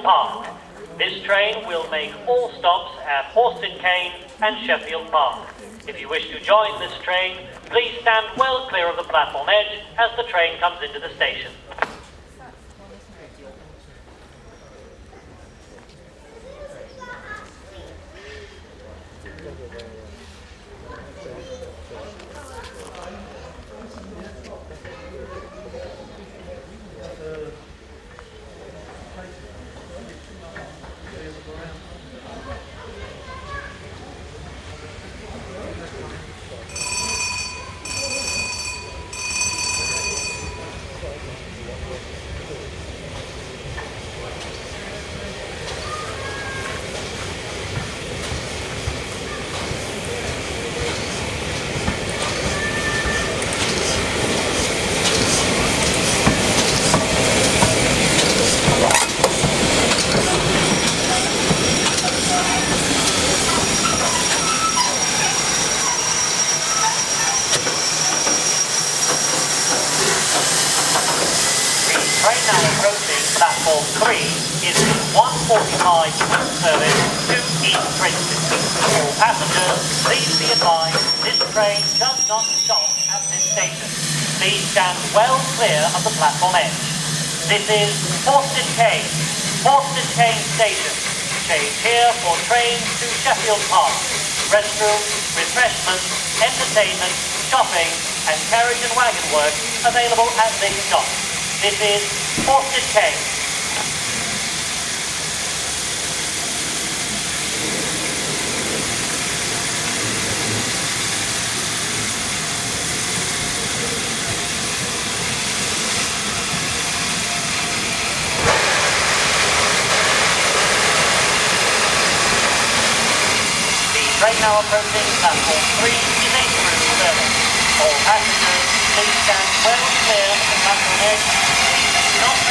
Park. This train will make all stops at Horsted Cane and Sheffield Park. If you wish to join this train, please stand well clear of the platform edge as the train comes into the station. Train now approaching platform 3 is the 1:45 service to East Grinstead. All passengers, please be advised this train does not stop at this station. Please stand well clear of the platform edge. This is Horsted Cane Station. Change here for trains to Sheffield Park. Restrooms, refreshments, entertainment, shopping and carriage and wagon work available at this stop. This is Horsted Cane. The train now approaching platform 3 is a through service. All passengers, please stand well clear of the platform edge. Please do not